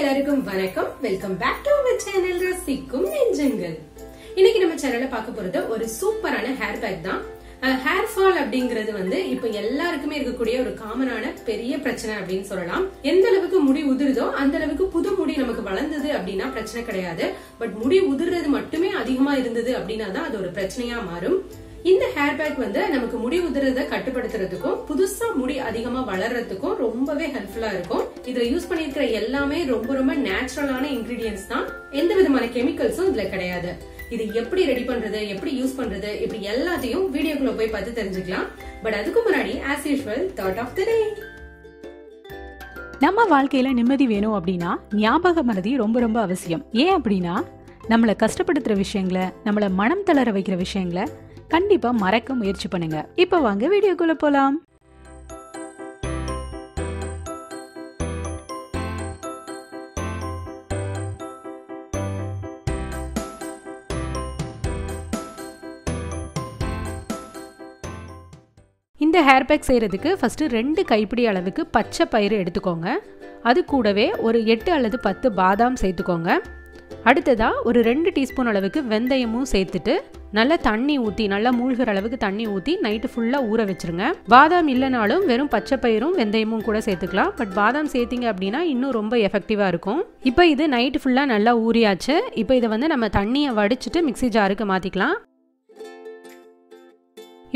எல்லாருக்கும் வணக்கம். Welcome back to our channel ரசிக்கும் நெஞ்சங்கள். இன்னைக்கு நம்ம சேனல்ல பார்க்க போறது ஒரு சூப்பரான ஹேர் பேக் தான். ஹேர் ஃபால் அப்படிங்கிறது வந்து இப்ப எல்லாருக்குமே இருக்கக்கூடிய ஒரு காமனான பெரிய பிரச்சனை அப்படின்னு சொல்லலாம். எந்த அளவுக்கு முடி உதிருதோ அந்த அளவுக்கு புது முடி நமக்கு வளர்ந்தது அப்படின்னா பிரச்சனை கிடையாது. பட் முடி உதிர்றது மட்டுமே அதிகமா இருந்தது அப்படின்னா தான் அது ஒரு பிரச்சனையா மாறும். இந்த ஹேர் பேக் வந்து நமக்கு முடி உதிரதை கட்டுப்படுத்துறதுக்கும் புதுசா முடி அதிகமா வளர்றதுக்கும் ரொம்பவே ஹெல்ப்ஃபுல்லா இருக்கும். இதுல யூஸ் பண்ணிருக்கிற எல்லாமே ரொம்ப நேச்சுரலான இன்கிரீடியன்ஸ் தான். எந்த விதமான கெமிக்கல்ஸும் இதுல கிடையாது. இது எப்படி ரெடி பண்றது, எப்படி யூஸ் பண்றது, இப்படி எல்லாத்தையும் வீடியோக்குள்ள போய் பார்த்து தெரிஞ்சுக்கலாம். பட் அதுக்கு முன்னாடி as usual thought of the day. நம்ம வாழ்க்கையில நிம்மதி வேணும் அப்படின்னா ஞாபக மறதி ரொம்ப அவசியம். ஏன் அப்படின்னா நம்மளை கஷ்டப்படுத்துற விஷயங்களை, நம்மளை மனம் தளர வைக்கிற விஷயங்களை கண்டிப்பா மறக்க முயற்சி பண்ணுங்க. இப்ப வாங்க வீடியோக்குள்ள போலாம். இந்த ஹேர் பேக் செய்யறதுக்கு ஃபர்ஸ்ட் 2 கைப்பிடி அளவுக்கு பச்சை பயிறு எடுத்துக்கோங்க. அது கூடவே ஒரு 8 அல்லது 10 பாதாம் சேர்த்துக்கோங்க. அடுத்ததா ஒரு 2 டீஸ்பூன் அளவுக்கு வெந்தயமும் சேர்த்துட்டு நல்லா தண்ணி ஊற்றி, நல்லா மூழ்கிற அளவுக்கு தண்ணி ஊற்றி நைட்டு ஃபுல்லாக ஊற வச்சிருங்க. பாதாம் இல்லைனாலும் வெறும் பச்சை பயிரும் வெந்தயமும் கூட சேர்த்துக்கலாம். பட் பாதாம் சேர்த்திங்க அப்படின்னா இன்னும் ரொம்ப எஃபெக்டிவாக இருக்கும். இப்போ இது நைட்டு ஃபுல்லாக நல்லா ஊறியாச்சு. இப்போ இதை வந்து நம்ம தண்ணியை வடிச்சிட்டு மிக்சி ஜாருக்கு மாற்றிக்கலாம்.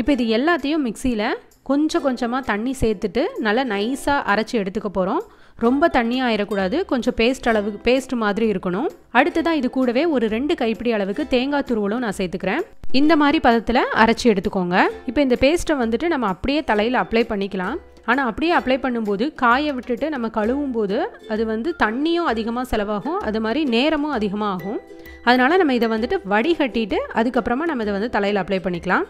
இப்போ இது எல்லாத்தையும் மிக்சியில் கொஞ்சமாக தண்ணி சேர்த்துட்டு நல்லா நைஸாக அரைச்சி எடுத்துக்க போகிறோம். ரொம்ப தண்ணியாக ஆயிடக்கூடாது, கொஞ்சம் பேஸ்ட் மாதிரி இருக்கணும். அடுத்ததான் இது கூடவே ஒரு 2 கைப்பிடி அளவுக்கு தேங்காய் துருவலும் நான் சேர்த்துக்கிறேன். இந்த மாதிரி பதத்தில் அரைச்சி எடுத்துக்கோங்க. இப்போ இந்த பேஸ்ட்டை வந்துட்டு நம்ம அப்படியே தலையில் அப்ளை பண்ணிக்கலாம். ஆனால் அப்படியே அப்ளை பண்ணும்போது காய விட்டுட்டு நம்ம கழுவும் போது அது வந்து தண்ணியும் அதிகமாக செலவாகும், அது மாதிரி நேரமும் அதிகமாக ஆகும். அதனால் நம்ம இதை வந்துட்டு வடிகட்டிட்டு அதுக்கப்புறமா நம்ம இதை வந்து தலையில் அப்ளை பண்ணிக்கலாம்.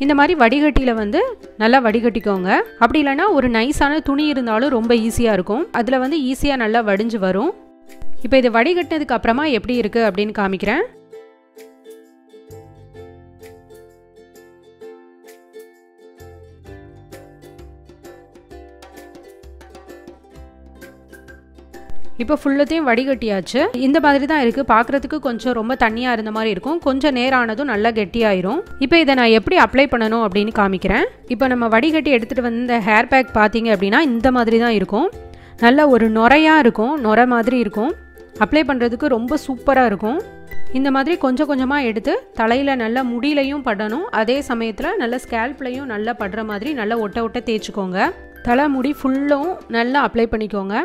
இந்த மாதிரி வடிகட்டியில் வந்து நல்லா வடிகட்டிக்கோங்க. அப்படி இல்லைன்னா ஒரு நைஸான துணி இருந்தாலும் ரொம்ப ஈஸியாக இருக்கும். அதில் வந்து ஈஸியாக நல்லா வடிஞ்சு வரும். இப்போ இதை வடிகட்டினதுக்கு அப்புறமா எப்படி இருக்குது அப்படின்னு காமிக்கிறேன். இப்போ ஃபுல்லத்தையும் வடிகட்டியாச்சு. இந்த மாதிரி தான் இருக்குது. பார்க்குறதுக்கு கொஞ்சம் ரொம்ப தண்ணியாக இருந்த மாதிரி இருக்கும். கொஞ்சம் நேரம் ஆனதும் நல்லா கெட்டியாயிரும். இப்போ இதை நான் எப்படி அப்ளை பண்ணணும் அப்படின்னு காமிக்கிறேன். இப்போ நம்ம வடிகட்டி எடுத்துகிட்டு வந்த ஹேர் பேக் பார்த்தீங்க அப்படின்னா இந்த மாதிரி தான் இருக்கும். நல்ல ஒரு நுரையாக இருக்கும், நுரை மாதிரி இருக்கும். அப்ளை பண்ணுறதுக்கு ரொம்ப சூப்பராக இருக்கும். இந்த மாதிரி கொஞ்சமாக எடுத்து தலையில் நல்லா முடியிலையும் படணும், அதே சமயத்தில் நல்ல ஸ்கேல்ப்லையும் நல்லா படுற மாதிரி நல்லா ஒட்ட தேய்ச்சிக்கோங்க. தலை முடி ஃபுல்லும் நல்லா அப்ளை பண்ணிக்கோங்க.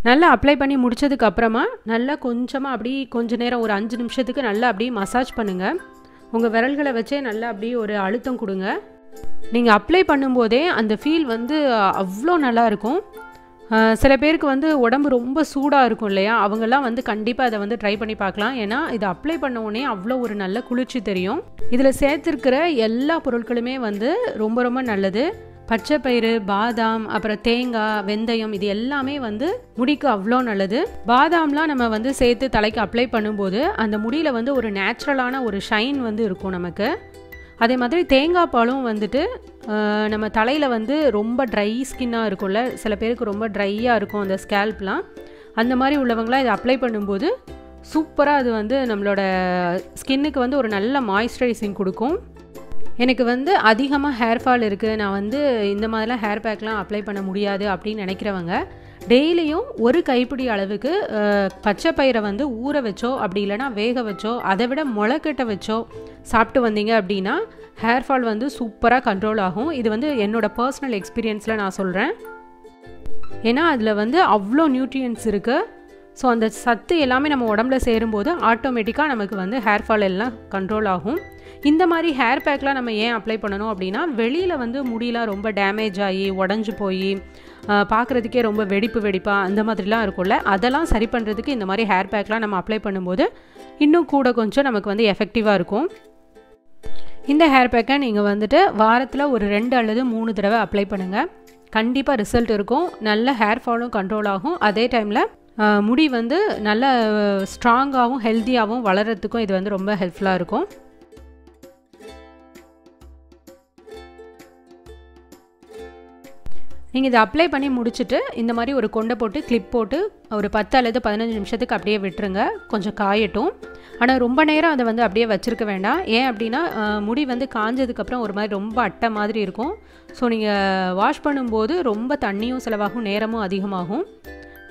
நல்லா அப்ளை பண்ணி முடிச்சதுக்கு அப்புறமா நல்லா கொஞ்சமாக அப்படி கொஞ்ச நேரம் ஒரு 5 நிமிஷத்துக்கு நல்லா அப்படி மசாஜ் பண்ணுங்கள். உங்கள் விரல்களை வச்சே நல்லா அப்படி ஒரு அழுத்தம் கொடுங்க. நீங்கள் அப்ளை பண்ணும்போதே அந்த ஃபீல் வந்து அவ்வளோ நல்லா இருக்கும். சில பேருக்கு வந்து உடம்பு ரொம்ப சூடாக இருக்கும் இல்லையா, அவங்கெல்லாம் வந்து கண்டிப்பாக அதை வந்து ட்ரை பண்ணி பார்க்கலாம். ஏன்னா இதை அப்ளை பண்ண உடனே அவ்வளோ ஒரு நல்ல குளிர்ச்சி தெரியும். இதில் சேர்த்துருக்கிற எல்லா பொருட்களுமே வந்து ரொம்ப நல்லது. பச்சை பயிறு, பாதாம், அப்புறம் தேங்காய், வெந்தயம், இது எல்லாமே வந்து முடிக்கு அவ்வளோ நல்லது. பாதாம்லாம் நம்ம வந்து சேர்த்து தலைக்கு அப்ளை பண்ணும்போது அந்த முடியில் வந்து ஒரு நேச்சுரலான ஒரு ஷைன் வந்து இருக்கும் நமக்கு. அதே மாதிரி தேங்காய் பாலும் வந்துட்டு நம்ம தலையில் வந்து ரொம்ப ட்ரை ஸ்கின்னாக இருக்கும்ல, சில பேருக்கு ரொம்ப ட்ரையாக இருக்கும் அந்த ஸ்கேல்ப்லாம். அந்த மாதிரி உள்ளவங்களாம் இதை அப்ளை பண்ணும்போது சூப்பராக அது வந்து நம்மளோட ஸ்கின்னுக்கு வந்து ஒரு நல்ல மாய்ஸ்சரைசிங் கொடுக்கும். எனக்கு வந்து அதிகமாக ஹேர் ஃபால் இருக்குது, நான் வந்து இந்த மாதிரிலாம் ஹேர் பேக்லாம் அப்ளை பண்ண முடியாது அப்படின்னு நினைக்கிறவங்க டெய்லியும் ஒரு கைப்பிடி அளவுக்கு பச்சை பயிரை வந்து ஊற வச்சோ அப்படி இல்லைனா வேக வச்சோ அதை விட முளைக்கட்ட வச்சோ சாப்பிட்டு வந்தீங்க அப்படின்னா ஹேர் ஃபால் வந்து சூப்பராக கண்ட்ரோல் ஆகும். இது வந்து என்னோடய பர்சனல் எக்ஸ்பீரியன்ஸில் நான் சொல்கிறேன். ஏன்னா அதில் வந்து அவ்வளோ நியூட்ரியன்ஸ் இருக்குது. ஸோ அந்த சத்து எல்லாமே நம்ம உடம்புல சேரும்போது ஆட்டோமேட்டிக்காக நமக்கு வந்து ஹேர் ஃபால் எல்லாம் கண்ட்ரோல் ஆகும். இந்த மாதிரி ஹேர் பேக்லாம் நம்ம ஏன் அப்ளை பண்ணணும் அப்படின்னா, வெளியில் வந்து முடியெலாம் ரொம்ப டேமேஜ் ஆகி உடஞ்சி போய் பார்க்குறதுக்கே ரொம்ப வெடிப்பாக அந்த மாதிரிலாம் இருக்கும்ல, அதெல்லாம் சரி பண்ணுறதுக்கு இந்த மாதிரி ஹேர் பேக்லாம் நம்ம அப்ளை பண்ணும்போது இன்னும் கூட கொஞ்சம் நமக்கு வந்து எஃபெக்டிவாக இருக்கும். இந்த ஹேர் பேக்கை நீங்கள் வந்துட்டு வாரத்தில் ஒரு 2 அல்லது 3 தடவை அப்ளை பண்ணுங்கள். கண்டிப்பாக ரிசல்ட் இருக்கும். நல்ல ஹேர் ஃபாலும் கண்ட்ரோல் ஆகும். அதே டைமில் முடி வந்து நல்ல ஸ்ட்ராங்காகவும் ஹெல்த்தியாகவும் வளர்கிறதுக்கும் இது வந்து ரொம்ப ஹெல்ப்ஃபுல்லாக இருக்கும். நீங்கள் இதை அப்ளை பண்ணி முடிச்சுட்டு இந்த மாதிரி ஒரு கொண்டை போட்டு கிளிப் போட்டு ஒரு 10 அல்லது 15 நிமிஷத்துக்கு அப்படியே விட்டுருங்க, கொஞ்சம் காயட்டும். ஆனால் ரொம்ப நேரம் அதை வந்து அப்படியே வச்சுருக்க வேண்டாம். ஏன் அப்படின்னா முடி வந்து காஞ்சதுக்கப்புறம் ஒரு மாதிரி ரொம்ப அட்டை மாதிரி இருக்கும். ஸோ நீங்கள் வாஷ் பண்ணும்போது ரொம்ப தண்ணியும் செலவாகும், நேரமும் அதிகமாகும்,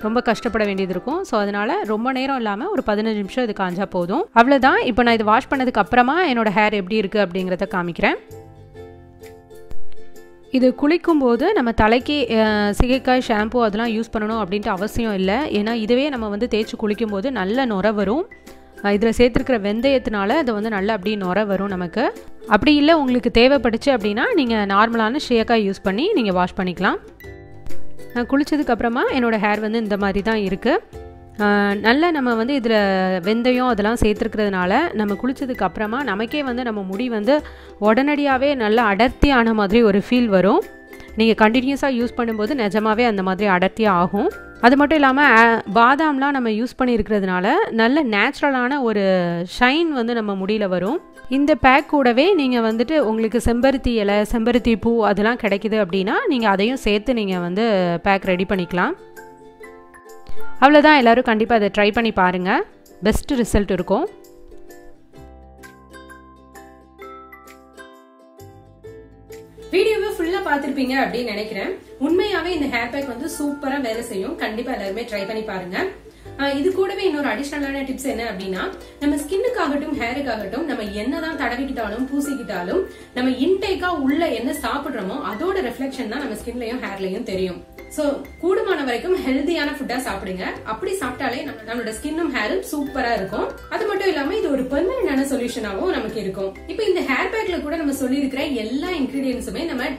ரொம்ப கஷ்டப்பட வேண்டியது இருக்கும். ஸோ அதனால் ரொம்ப நேரம் இல்லாமல் ஒரு 15 நிமிஷம் இது காஞ்சா போதும். அவ்வளோதான். இப்போ நான் இது வாஷ் பண்ணதுக்கு அப்புறமா என்னோடய ஹேர் எப்படி இருக்குது அப்படிங்கிறத காமிக்கிறேன். இது குளிக்கும்போது நம்ம தலைக்கு சிகைக்காய் ஷாம்பு அதெல்லாம் யூஸ் பண்ணணும் அப்படின்ட்டு அவசியம் இல்லை. ஏன்னா இதுவே நம்ம வந்து தேய்ச்சி குளிக்கும்போது நல்ல நுர வரும். இதில் சேர்த்துருக்கிற வெந்தயத்தினால அது வந்து நல்லா அப்படியே நுர வரும் நமக்கு. அப்படி இல்லை உங்களுக்கு தேவைப்பட்டுச்சு அப்படின்னா நீங்கள் நார்மலான சிகைக்காய் யூஸ் பண்ணி நீங்கள் வாஷ் பண்ணிக்கலாம். நான் குளித்ததுக்கப்புறமா என்னோடய ஹேர் வந்து இந்த மாதிரி தான் இருக்குது. நல்லா நம்ம வந்து இதில் வெந்தயம் அதெல்லாம் சேர்த்துருக்கிறதுனால நம்ம குளித்ததுக்கு அப்புறமா நமக்கே வந்து நம்ம முடி வந்து உடனடியாகவே நல்லா அடர்த்தியான மாதிரி ஒரு ஃபீல் வரும். நீங்கள் கண்டினியூஸாக யூஸ் பண்ணும்போது நிஜமாகவே அந்த மாதிரி அடர்த்தியாக ஆகும். அது மட்டும் இல்லாமல் பாதாம்லாம் நம்ம யூஸ் பண்ணியிருக்கிறதுனால நல்ல நேச்சுரலான ஒரு ஷைன் வந்து நம்ம முடியில் வரும். இந்த பேக் கூடவே நீங்கள் வந்துட்டு உங்களுக்கு செம்பருத்தி இலை, செம்பருத்தி பூ அதெல்லாம் கிடைக்குது அப்படின்னா நீங்கள் அதையும் சேர்த்து நீங்கள் வந்து பேக் ரெடி பண்ணிக்கலாம். அவ்வளோதான். எல்லோரும் கண்டிப்பாக அதை ட்ரை பண்ணி பாருங்கள், பெஸ்ட் ரிசல்ட் இருக்கும். வீடியோவை ஃபுல்லா பாத்திருப்பீங்க அப்படின்னு நினைக்கிறேன். உண்மையாவே இந்த ஹேர் பேக் வந்து சூப்பரா வேலை செய்யும். கண்டிப்பா எல்லாருமே ட்ரை பண்ணி பாருங்க. இது கூடவே இன்னொரு அடிஷனலான டிப்ஸ் என்ன அப்படின்னா, நம்ம ஸ்கின்னுக்காகட்டும் ஹேருக்காகட்டும் நம்ம என்னதான் தடவிக்கிட்டாலும் பூசிக்கிட்டாலும் நம்ம இன்டேக்கா உள்ள என்ன சாப்பிடுறோமோ அதோட ரெஃப்ளெக்ஷன் தான் நம்ம ஸ்கின்லயும் ஹேர்லயும் தெரியும். சோ கூடுமான வரைக்கும் ஹெல்தியான ஃபுட்டா சாப்பிடுங்க. அப்படி சாப்பிட்டாலே நம்மளோட ஸ்கின்னும் ஹேரும் சூப்பரா இருக்கும். அது மட்டும் இல்லாம இது ஒரு பெர்மனன்டான சொல்யூஷனாவும் நமக்கு இருக்கும். இப்போ இந்த ஹேர் பேக்ல கூட நம்ம சொல்லி இருக்கிற எல்லா இன்கிரீடியன்ஸுமே நம்ம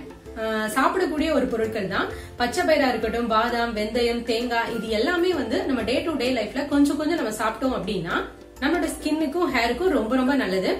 சாப்பிடக்கூடிய ஒரு பொருட்கள் தான். பச்சை பயிரா இருக்கட்டும், பாதாம், வெந்தயம், தேங்காய், இது எல்லாமே வந்து நம்ம டே டு டே லைஃப்ல கொஞ்சம் கொஞ்சம் நம்ம சாப்பிட்டோம் அப்படின்னா நம்மளோட ஸ்கின்னுக்கும் ஹேருக்கும் ரொம்ப ரொம்ப நல்லது.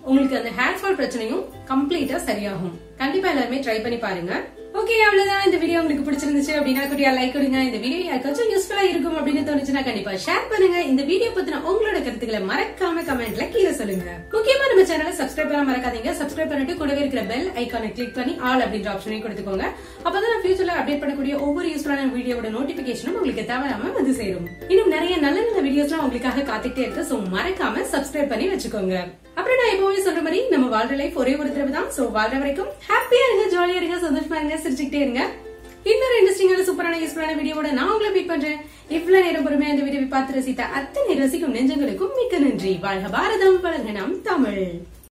உங்களுக்கு அந்த ஹேர் ஃபால் பிரச்சனையும் கம்ப்ளீட்டா சரியாகும். கண்டிப்பா எல்லாருமே ட்ரை பண்ணி பாருங்க. ஓகே, அவ்வளவுதான். இந்த வீடியோ உங்களுக்கு பிடிச்சிருந்துச்சு அப்படின்னா குட்டியா லைக் கொடுங்க. இந்த வீடியோ யாருக்காச்சும் யூஸ்ஃபுல்லா இருக்கும் அப்படின்னு தோணுச்சுன்னா கண்டிப்பா ஷேர் பண்ணுங்க. இந்த வீடியோ பத்தின உங்களோட கருத்துக்களை மறக்காம கமெண்ட்ல கீழே சொல்லுங்க. முக்கியமா நம்ம சேனலை சப்ஸ்கிரைப் பண்ண மறக்காதீங்க. சப்ஸ்கிரைப் பண்ணிட்டு கூடவே இருக்கிற பெல் ஐகானை கிளிக் பண்ணி ஆல் அப்படின்ற ஆப்ஷனையும் கொடுத்துக்கோங்க. அப்பதான் நான் ஃபியூச்சர்ல அப்டேட் பண்ணக்கூடிய ஒவ்வொரு யூஸ்ஃபுல்லான வீடியோட நோட்டிபிகேஷனும் உங்களுக்கு தவறாம வந்து சேரும். இன்னும் நிறைய நல்ல நல்ல வீடியோஸ்லாம் உங்களுக்காக காத்துக்கிட்டே இருக்கு. சோ மறக்காம சப்ஸ்கிரைப் பண்ணி வச்சுக்கோங்க. அப்புறம் நான் எப்பவுமே சொல்ற மாதிரி நம்ம வாழ்ற லைஃப் ஒரே ஒரு தடவை தான். சோ வாழ்ற வரைக்கும் ஹாப்பியா இருங்க, ஜாலியா இருங்க, சந்தோஷமா இருங்க, சிரிச்சுக்கிட்டே இருங்க. இன்னொரு இன்ட்ரெஸ்டிங்கான சூப்பரான யூஸ்ஃபுல்லான வீடியோட நான் உங்களை மீட் பண்றேன். இவ்வளவு நேரம் பொறுமையா இந்த வீடியோவை பார்த்து ரசித்த அத்தனை ரசிக்கும் நெஞ்சங்களுக்கும் மிக்க நன்றி. வாழ்க பாரதம், வளர்க நம் தமிழ்.